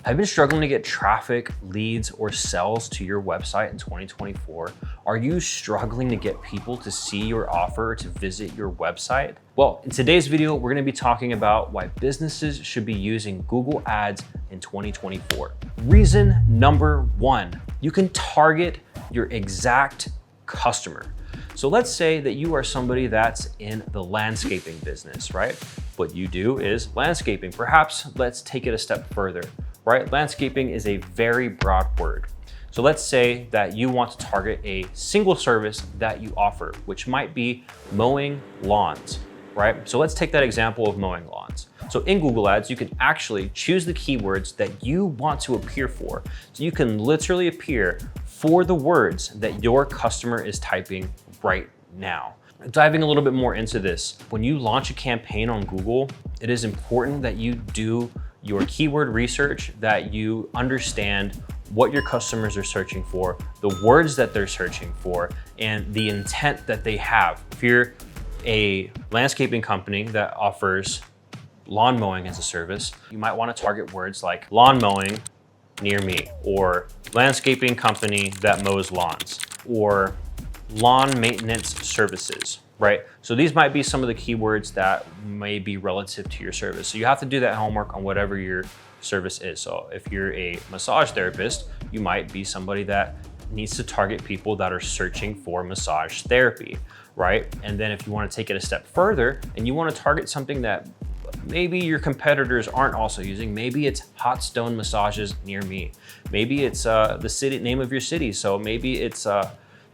Have you been struggling to get traffic, leads, or sales to your website in 2024? Are you struggling to get people to see your offer or to visit your website? Well, in today's video, we're gonna be talking about why businesses should be using Google Ads in 2024. Reason number one, you can target your exact customer. So let's say that you are somebody that's in the landscaping business, right? What you do is landscaping. Perhaps let's take it a step further, right? Landscaping is a very broad word. So let's say that you want to target a single service that you offer, which might be mowing lawns, right? So let's take that example of mowing lawns. So in Google Ads, you can actually choose the keywords that you want to appear for. So you can literally appear for the words that your customer is typing right now. Diving a little bit more into this, when you launch a campaign on Google, it is important that you do your keyword research, that you understand what your customers are searching for, the words that they're searching for, and the intent that they have. If you're a landscaping company that offers lawn mowing as a service, you might want to target words like lawn mowing near me, or landscaping company that mows lawns, or lawn maintenance services, right? So these might be some of the keywords that may be relative to your service. So you have to do that homework on whatever your service is. So if you're a massage therapist, you might be somebody that needs to target people that are searching for massage therapy, right? And then if you want to take it a step further and you want to target something that maybe your competitors aren't also using, maybe it's hot stone massages near me. Maybe it's the city name of your city. So maybe it's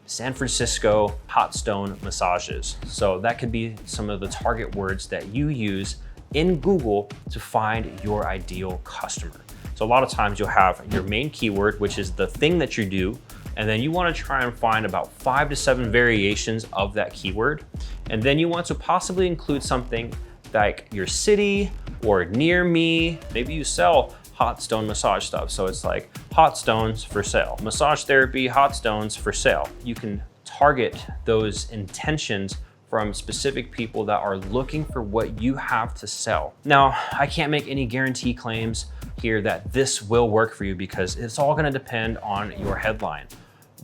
San Francisco hot stone massages. So that could be some of the target words that you use in Google to find your ideal customer. So a lot of times you'll have your main keyword, which is the thing that you do, and then you want to try and find about 5 to 7 variations of that keyword. And then you want to possibly include something like your city or near me. Maybe you sell hot stone massage stuff. So it's like hot stones for sale, massage therapy, hot stones for sale. You can target those intentions from specific people that are looking for what you have to sell. Now, I can't make any guarantee claims here that this will work for you because it's all gonna depend on your headline.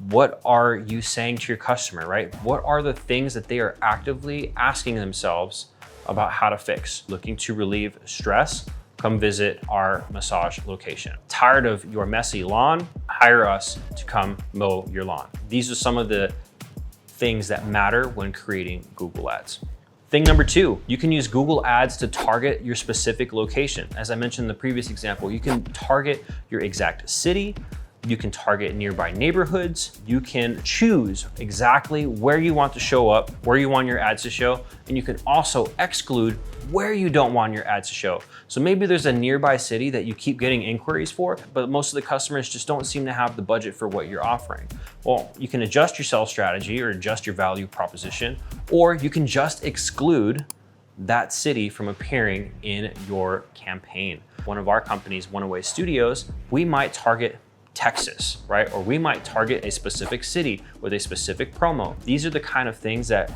What are you saying to your customer, right? What are the things that they are actively asking themselves about how to fix? Looking to relieve stress? Come visit our massage location. Tired of your messy lawn? Hire us to come mow your lawn. These are some of the things that matter when creating Google Ads. Thing number two, you can use Google Ads to target your specific location. As I mentioned in the previous example, you can target your exact city, you can target nearby neighborhoods, you can choose exactly where you want to show up, where you want your ads to show, and you can also exclude where you don't want your ads to show. So maybe there's a nearby city that you keep getting inquiries for, but most of the customers just don't seem to have the budget for what you're offering. Well, you can adjust your sales strategy or adjust your value proposition, or you can just exclude that city from appearing in your campaign. One of our companies, One Away Studios, we might target Texas, right? Or we might target a specific city with a specific promo. These are the kind of things that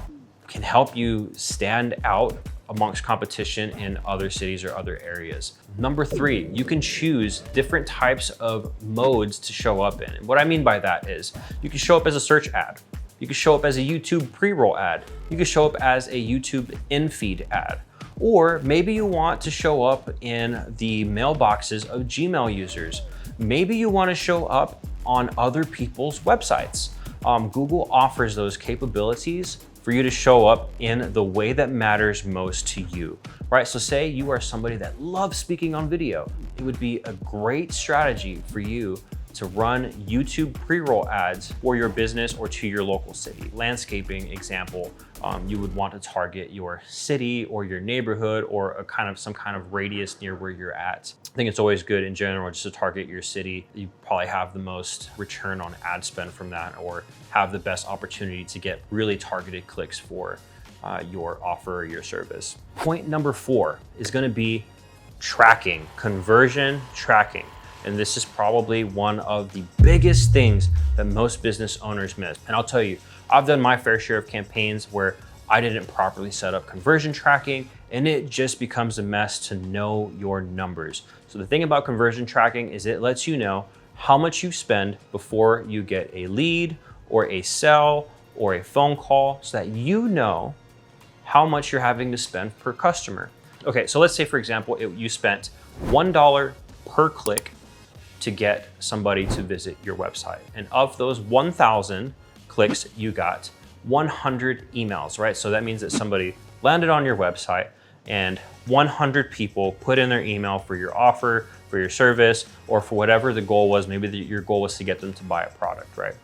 can help you stand out amongst competition in other cities or other areas. Number three, you can choose different types of modes to show up in. And what I mean by that is you can show up as a search ad. You can show up as a YouTube pre-roll ad. You can show up as a YouTube in-feed ad. Or maybe you want to show up in the mailboxes of Gmail users. Maybe you want to show up on other people's websites. Google offers those capabilities for you to show up in the way that matters most to you, right? So say you are somebody that loves speaking on video. It would be a great strategy for you to run YouTube pre-roll ads for your business or to your local city. Landscaping example, you would want to target your city or your neighborhood or some kind of radius near where you're at. I think it's always good in general just to target your city. You probably have the most return on ad spend from that, or have the best opportunity to get really targeted clicks for your offer or your service. Point number 4 is going to be tracking, conversion tracking. And this is probably one of the biggest things that most business owners miss. And I'll tell you, I've done my fair share of campaigns where I didn't properly set up conversion tracking, and it just becomes a mess to know your numbers. So the thing about conversion tracking is it lets you know how much you spend before you get a lead or a sell or a phone call, so that you know how much you're having to spend per customer. Okay, so let's say for example, you spent $1 per click to get somebody to visit your website. And of those 1,000 clicks, you got 100 emails, right? So that means that somebody landed on your website and 100 people put in their email for your offer, for your service, or for whatever the goal was. Maybe your goal was to get them to buy a product, right?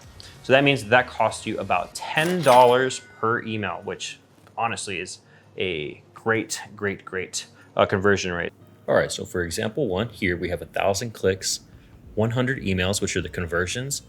So that means that costs you about $10 per email, which honestly is a great conversion rate. All right, so for example one, here we have 1,000 clicks, 100 emails, which are the conversions,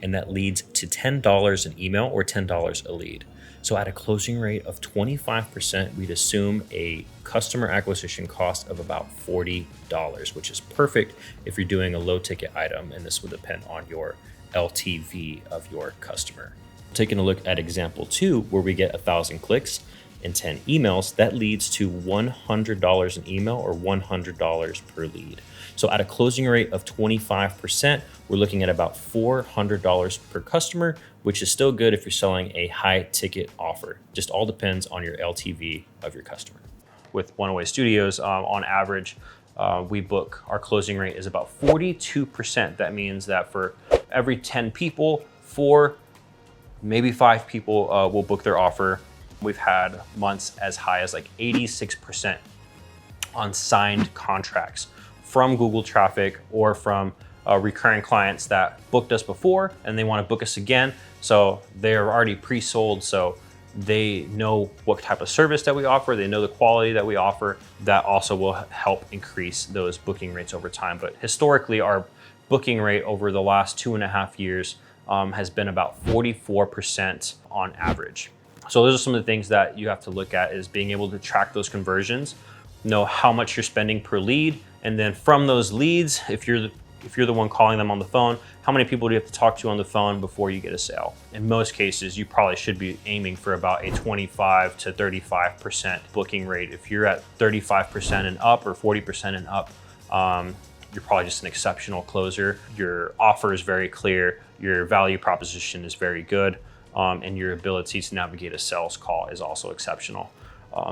and that leads to $10 an email or $10 a lead. So at a closing rate of 25%, we'd assume a customer acquisition cost of about $40, which is perfect if you're doing a low ticket item, and this will depend on your LTV of your customer. Taking a look at example 2, where we get 1,000 clicks and 10 emails, that leads to $100 an email or $100 per lead. So at a closing rate of 25%, we're looking at about $400 per customer, which is still good if you're selling a high ticket offer. Just all depends on your LTV of your customer. With One Away Studios, on average, our closing rate is about 42%. That means that for every 10 people, 4, maybe 5 people will book their offer. We've had months as high as like 86% on signed contracts from Google traffic or from recurring clients that booked us before and they want to book us again. So they're already pre-sold, so they know what type of service that we offer, they know the quality that we offer. That also will help increase those booking rates over time. But historically, our booking rate over the last 2.5 years has been about 44% on average. So those are some of the things that you have to look at, is being able to track those conversions, know how much you're spending per lead, and then from those leads, if you're the one calling them on the phone, how many people do you have to talk to on the phone before you get a sale? In most cases, you probably should be aiming for about a 25 to 35% booking rate. If you're at 35% and up or 40% and up, you're probably just an exceptional closer. Your offer is very clear, your value proposition is very good, and your ability to navigate a sales call is also exceptional.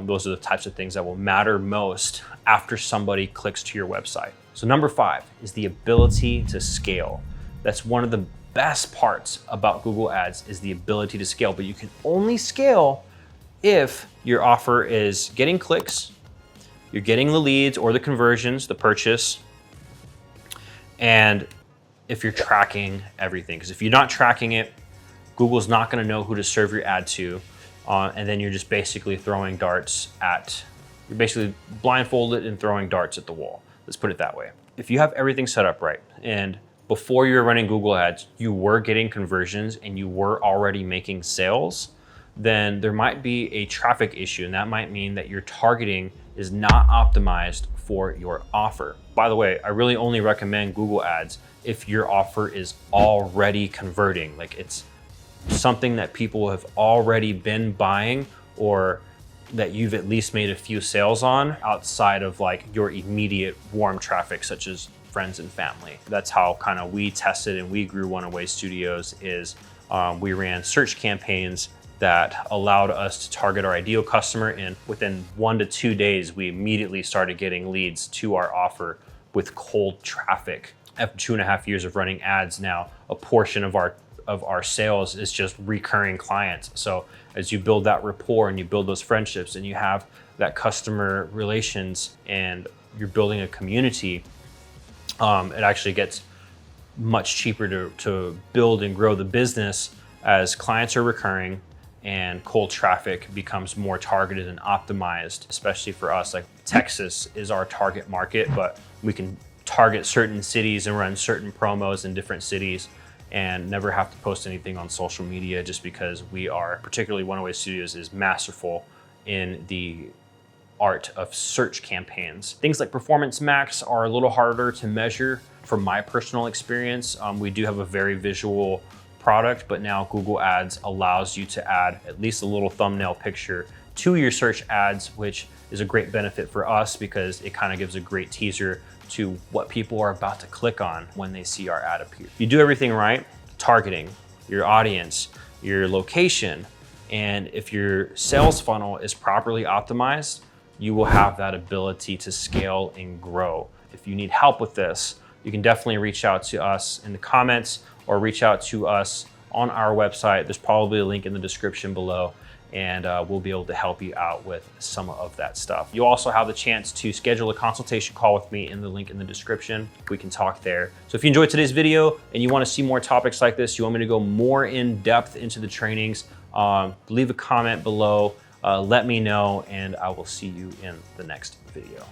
Those are the types of things that will matter most after somebody clicks to your website. So number 5 is the ability to scale. That's one of the best parts about Google Ads, is the ability to scale, but you can only scale if your offer is getting clicks, you're getting the leads or the conversions, the purchase, and if you're tracking everything. Because if you're not tracking it, Google's not gonna know who to serve your ad to, and then you're just basically throwing darts you're basically blindfolded and throwing darts at the wall. Let's put it that way. If you have everything set up right, and before you were running Google Ads, you were getting conversions and you were already making sales, then there might be a traffic issue, and that might mean that your targeting is not optimized for your offer. By the way, I really only recommend Google Ads if your offer is already converting, like it's something that people have already been buying, or that you've at least made a few sales on outside of like your immediate warm traffic, such as friends and family. That's how kind of we tested and we grew One Away Studios, is we ran search campaigns that allowed us to target our ideal customer, and within 1 to 2 days, we immediately started getting leads to our offer with cold traffic. After 2.5 years of running ads now, a portion of our sales is just recurring clients. So as you build that rapport and you build those friendships and you have that customer relations and you're building a community, it actually gets much cheaper to build and grow the business as clients are recurring and cold traffic becomes more targeted and optimized. Especially for us, like Texas is our target market, but we can target certain cities and run certain promos in different cities and never have to post anything on social media, just because we are, particularly One Away Studios, is masterful in the art of search campaigns. Things like Performance Max are a little harder to measure from my personal experience. We do have a very visual product, but now Google Ads allows you to add at least a little thumbnail picture to your search ads, which is a great benefit for us because it kind of gives a great teaser to what people are about to click on when they see our ad appear. If you do everything right, targeting, your audience, your location, and if your sales funnel is properly optimized, you will have that ability to scale and grow. If you need help with this, you can definitely reach out to us in the comments or reach out to us on our website. There's probably a link in the description below, and we'll be able to help you out with some of that stuff. You also have the chance to schedule a consultation call with me in the link in the description. We can talk there. So if you enjoyed today's video and you want to see more topics like this, you want me to go more in depth into the trainings, leave a comment below, let me know, and I will see you in the next video.